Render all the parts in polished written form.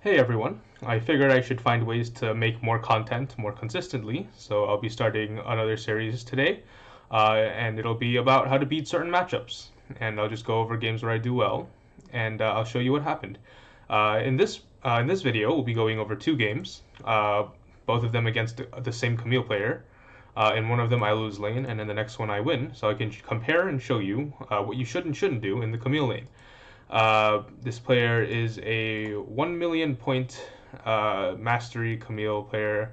Hey everyone, I figured I should find ways to make more content more consistently, so I'll be starting another series today, and it'll be about how to beat certain matchups. And I'll just go over games where I do well, and I'll show you what happened. In this video, we'll be going over two games, both of them against the same Camille player. In one of them, I lose lane, and in the next one, I win, so I can compare and show you what you should and shouldn't do in the Camille lane. This player is a 1 million point mastery Camille player.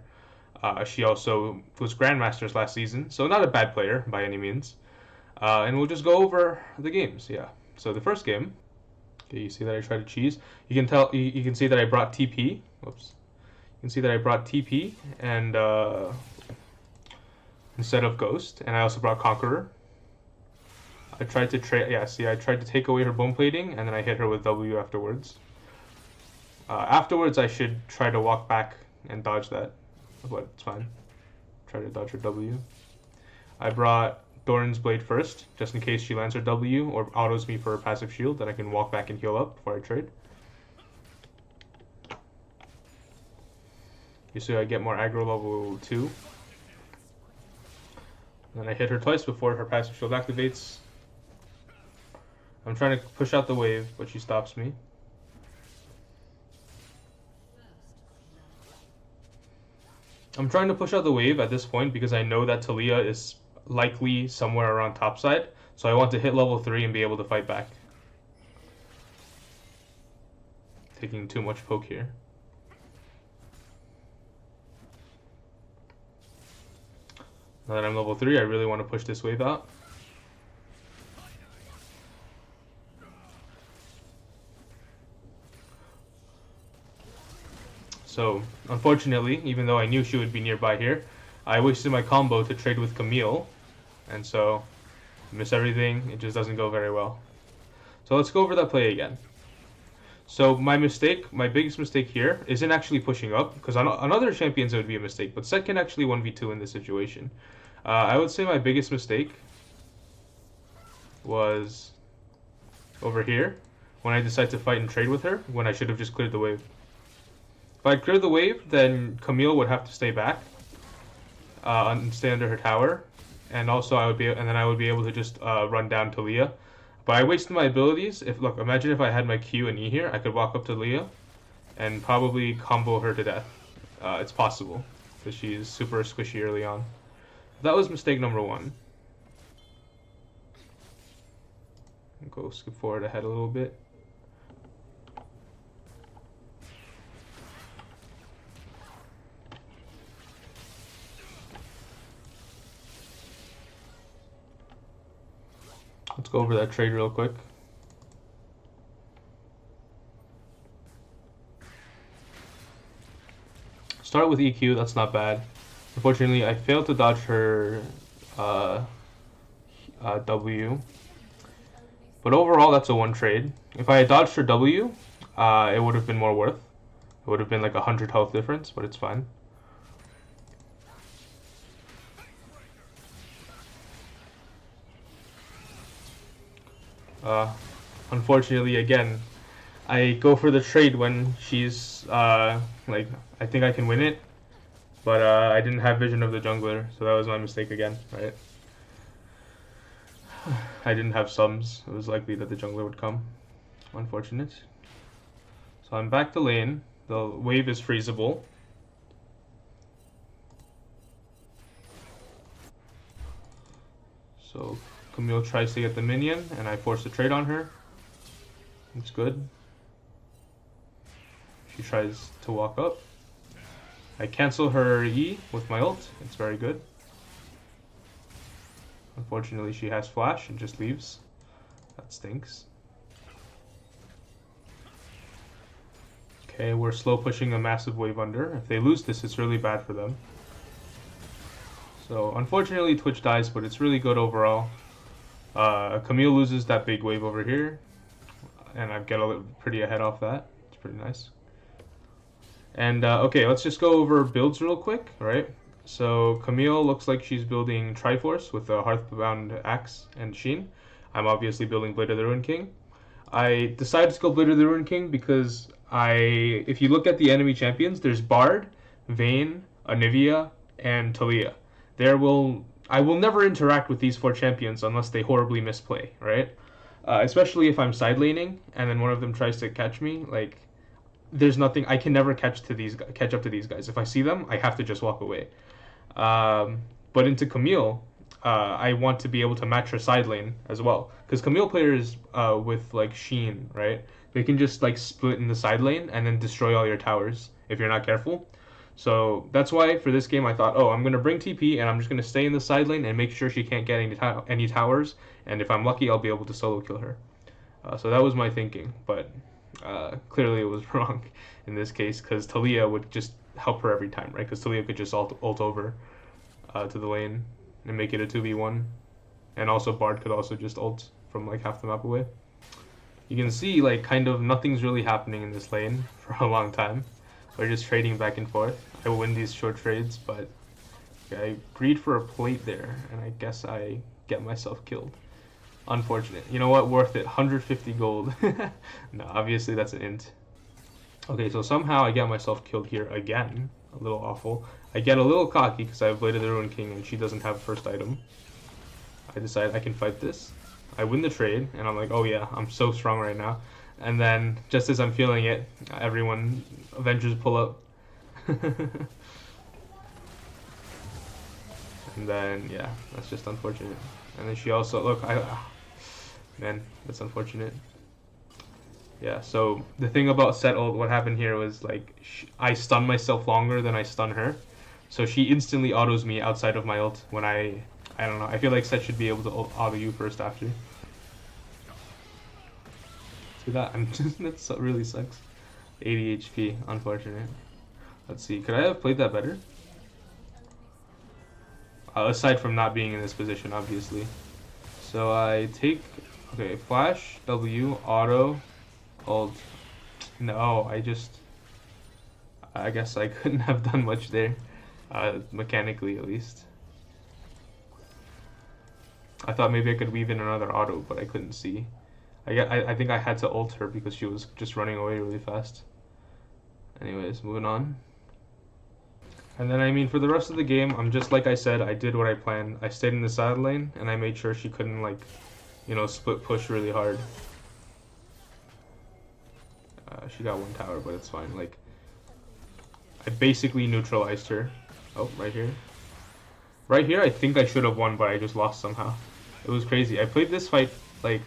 She also was Grandmasters last season, so not a bad player by any means. And we'll just go over the games. Yeah. So the first game, okay, you see that I tried to cheese. You can tell. You can see that I brought TP. Whoops. You can see that I brought TP and instead of Ghost, and I also brought Conqueror. I tried to I tried to take away her bone plating, and then I hit her with W afterwards. Afterwards, I should try to walk back and dodge that, but it's fine. Try to dodge her W. I brought Doran's Blade first, just in case she lands her W or autos me for her passive shield, then I can walk back and heal up before I trade. You see I get more aggro level 2. Then I hit her twice before her passive shield activates. I'm trying to push out the wave, but she stops me. I'm trying to push out the wave at this point because I know that Talia is likely somewhere around topside, so I want to hit level 3 and be able to fight back. Taking too much poke here. Now that I'm level 3, I really want to push this wave out. So, unfortunately, even though I knew she would be nearby here, I wasted my combo to trade with Camille, and so miss everything. It just doesn't go very well. So let's go over that play again. So my biggest mistake here isn't actually pushing up, because on other champions it would be a mistake, but Sett can actually 1v2 in this situation. I would say my biggest mistake was over here, when I decided to fight and trade with her, when I should have just cleared the wave. If I cleared the wave, then Camille would have to stay back and stay under her tower, and also I would be able to just run down to Leah. But I wasted my abilities. Imagine if I had my Q and E here, I could walk up to Leah and probably combo her to death. It's possible because she's super squishy early on. That was mistake number 1. Go skip forward ahead a little bit. Let's go over that trade real quick. Start with EQ, that's not bad. Unfortunately, I failed to dodge her W. But overall, that's a 1 trade. If I had dodged her W, it would have been more worth. It would have been like 100 health difference, but it's fine. Unfortunately, again, I go for the trade when she's I think I can win it, but I didn't have vision of the jungler, so that was my mistake again, right? I didn't have sums. It was likely that the jungler would come. Unfortunate. So I'm back to lane. The wave is freezable. So Camille tries to get the minion, and I force a trade on her. It's good. She tries to walk up. I cancel her E with my ult. It's very good. Unfortunately, she has flash and just leaves. That stinks. Okay, we're slow pushing a massive wave under. If they lose this, it's really bad for them. So, unfortunately, Twitch dies, but it's really good overall. Camille loses that big wave over here, and I get pretty ahead off that. It's pretty nice. And okay, let's just go over builds real quick, right? So Camille looks like she's building Triforce with a Hearthbound Axe and Sheen. I'm obviously building Blade of the Ruined King. I decided to go Blade of the Ruined King because if you look at the enemy champions, there's Bard, Vayne, Anivia, and Talia. I will never interact with these four champions unless they horribly misplay, right? Especially if I'm side laning and then one of them tries to catch me, like there's nothing I can never catch up to these guys. If I see them, I have to just walk away. But into Camille, I want to be able to match her side lane as well, because Camille players with like Sheen, right? They can just like split in the side lane and then destroy all your towers if you're not careful. So that's why for this game I thought, oh, I'm gonna bring TP and I'm just gonna stay in the side lane and make sure she can't get any towers. And if I'm lucky, I'll be able to solo kill her. So that was my thinking, but clearly it was wrong in this case, because Talia would just help her every time, right? Because Talia could just ult over to the lane and make it a 2v1, and also Bard could also just ult from like half the map away. You can see like kind of nothing's really happening in this lane for a long time. We're just trading back and forth. I win these short trades, but yeah, I agreed for a plate there, and I guess I get myself killed. Unfortunate. You know what? Worth it. 150 gold. No, obviously that's an int. Okay, so somehow I get myself killed here again. A little awful. I get a little cocky because I have Blade of the Ruined King and she doesn't have first item. I decide I can fight this. I win the trade, and I'm like, oh yeah, I'm so strong right now. And then, just as I'm feeling it, everyone, Avengers pull up. And then, yeah, that's just unfortunate. And then she also, look, man, that's unfortunate. Yeah, so the thing about Sett ult, what happened here was, like, I stun myself longer than I stun her. So she instantly autos me outside of my ult when I don't know, I feel like Sett should be able to auto you first after. See that? That really sucks. 80 HP, unfortunate. Let's see, could I have played that better? Aside from not being in this position, obviously. So I take, okay, flash, W, auto, ult. No, I guess I couldn't have done much there, mechanically at least. I thought maybe I could weave in another auto, but I couldn't see. I think I had to ult her because she was just running away really fast. Anyways, moving on. And then, I mean, for the rest of the game, I'm just like I said, I did what I planned. I stayed in the side lane, and I made sure she couldn't, like, you know, split push really hard. She got one tower, but it's fine. Like, I basically neutralized her. Oh, right here. Right here, I think I should have won, but I just lost somehow. It was crazy. I played this fight, like,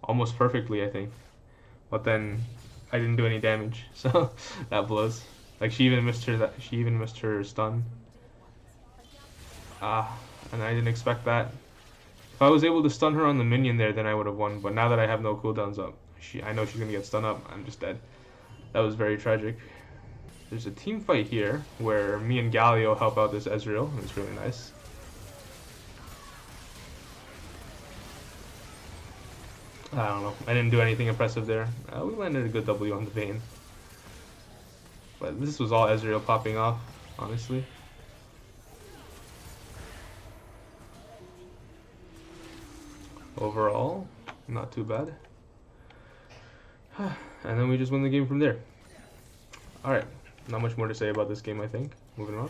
almost perfectly, I think. But then, I didn't do any damage, so that blows. Like, she even missed her stun. And I didn't expect that. If I was able to stun her on the minion there, then I would have won. But now that I have no cooldowns up, I know she's gonna get stun up. I'm just dead. That was very tragic. There's a team fight here where me and Galio help out this Ezreal. It's really nice. I don't know. I didn't do anything impressive there. We landed a good W on the Vayne. But this was all Ezreal popping off, honestly. Overall, not too bad. And then we just win the game from there. Alright, not much more to say about this game, I think. Moving on.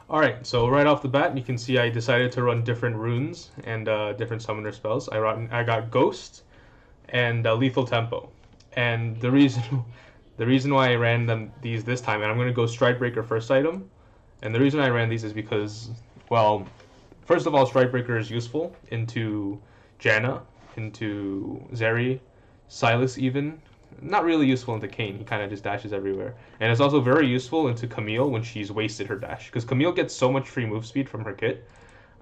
Alright, so right off the bat, you can see I decided to run different runes and different summoner spells. I got Ghost and Lethal Tempo. And the reason why I ran these this time, and I'm going to go Stridebreaker first item, and the reason I ran these is because, well, first of all, Stridebreaker is useful into Janna, into Zeri, Silas even. Not really useful into Kayn, he kind of just dashes everywhere. And it's also very useful into Camille when she's wasted her dash, because Camille gets so much free move speed from her kit,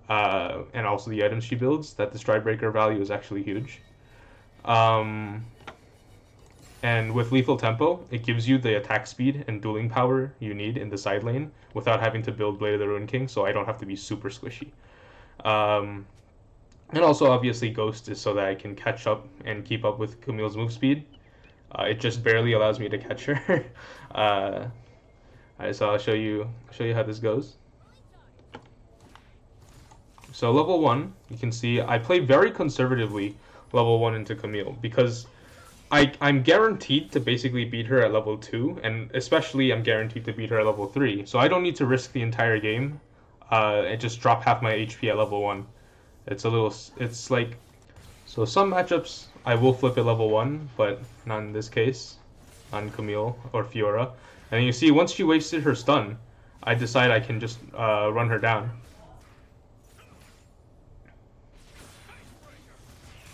and also the items she builds, that the Stridebreaker value is actually huge. And with Lethal Tempo, it gives you the attack speed and dueling power you need in the side lane without having to build Blade of the Ruined King, so I don't have to be super squishy. And also, obviously, Ghost is so that I can catch up and keep up with Camille's move speed. It just barely allows me to catch her. Alright, so I'll show you how this goes. So level 1, you can see I play very conservatively level 1 into Camille, because I'm guaranteed to basically beat her at level 2, and especially I'm guaranteed to beat her at level 3. So I don't need to risk the entire game and just drop half my HP at level 1. It's like, so some matchups I will flip at level 1, but not in this case, on Camille or Fiora. And you see, once she wasted her stun, I decide I can just run her down.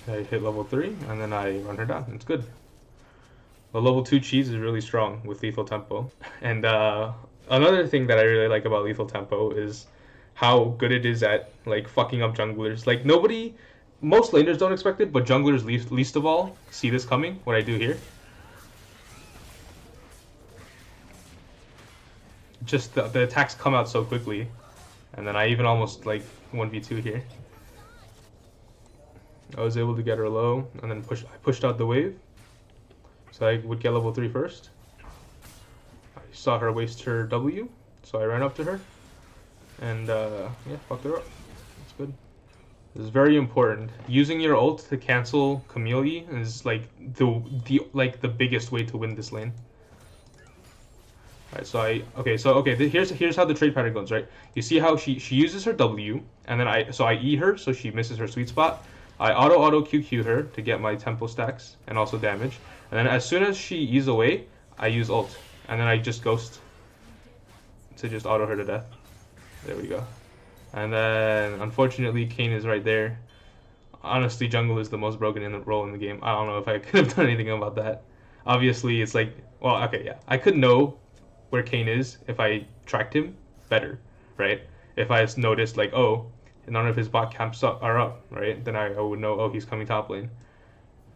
I hit level 3, and then I run her down. It's good. The level 2 cheese is really strong with lethal tempo. And another thing that I really like about lethal tempo is how good it is at like fucking up junglers. Like most laners don't expect it, but junglers least of all see this coming, what I do here. Just the attacks come out so quickly. And then I even almost like 1v2 here. I was able to get her low, and then I pushed out the wave, so I would get level 3 first. I saw her waste her W, so I ran up to her, and yeah, fucked her up. That's good. This is very important. Using your ult to cancel Camille is like the biggest way to win this lane. Alright, so here's how the trade pattern goes, right? You see how she uses her W, and then I E her, so she misses her sweet spot. I auto QQ her to get my tempo stacks and also damage. And then as soon as she E's away, I use ult. And then I just ghost to just auto her to death. There we go. And then unfortunately Kayn is right there. Honestly, jungle is the most broken role in the game. I don't know if I could have done anything about that. Obviously it's like, well, okay, yeah. I could know where Kayn is if I tracked him better, right? If I noticed like, oh, none of his bot camps are up, right? Then I would know, oh, he's coming top lane.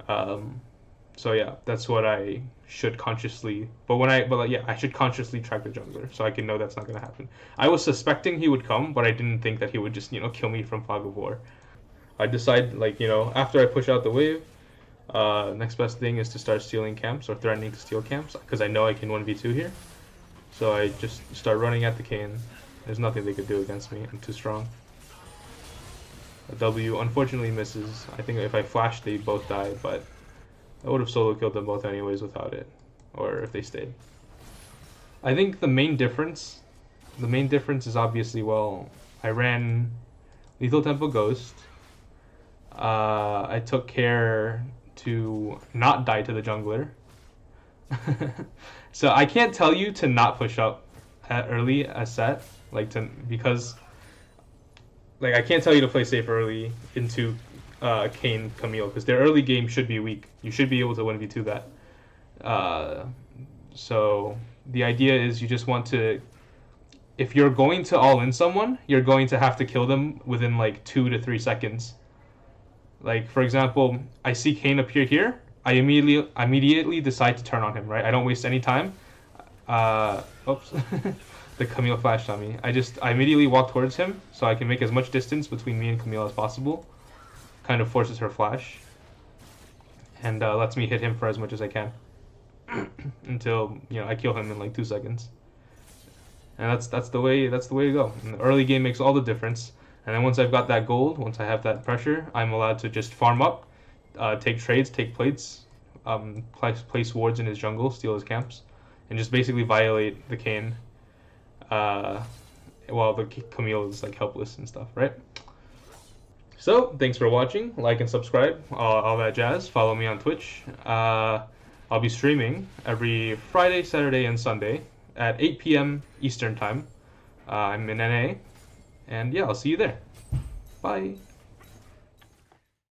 So yeah, that's what I should consciously. I should consciously track the jungler so I can know that's not gonna happen. I was suspecting he would come, but I didn't think that he would just kill me from fog of war. I decide after I push out the wave, next best thing is to start stealing camps or threatening to steal camps because I know I can 1v2 here. So I just start running at the Kayn. There's nothing they could do against me. I'm too strong. A W unfortunately misses. I think if I flashed, they both died, but I would have solo killed them both anyways without it, or if they stayed. I think the main difference is obviously, well, I ran lethal tempo ghost. I took care to not die to the jungler. So I can't tell you to not push up early as Sett, because I can't tell you to play safe early into Kayn Camille, because their early game should be weak. You should be able to 1v2 that. So the idea is you just want to, if you're going to all in someone, you're going to have to kill them within like 2 to 3 seconds. Like for example, I see Kayn appear here. I immediately decide to turn on him, right? I don't waste any time. Oops. The Camille flashed on me. I immediately walk towards him so I can make as much distance between me and Camille as possible. Kind of forces her flash. And lets me hit him for as much as I can. Until, I kill him in like 2 seconds. And that's the way to go. And the early game makes all the difference. And then once I've got that gold, once I have that pressure, I'm allowed to just farm up. Take trades, take plates, place wards in his jungle, steal his camps, and just basically violate the Kayn while the Camille is like helpless and stuff, right? So, thanks for watching. Like and subscribe, all that jazz. Follow me on Twitch. I'll be streaming every Friday, Saturday, and Sunday at 8 p.m. Eastern Time. I'm in NA, and yeah, I'll see you there. Bye.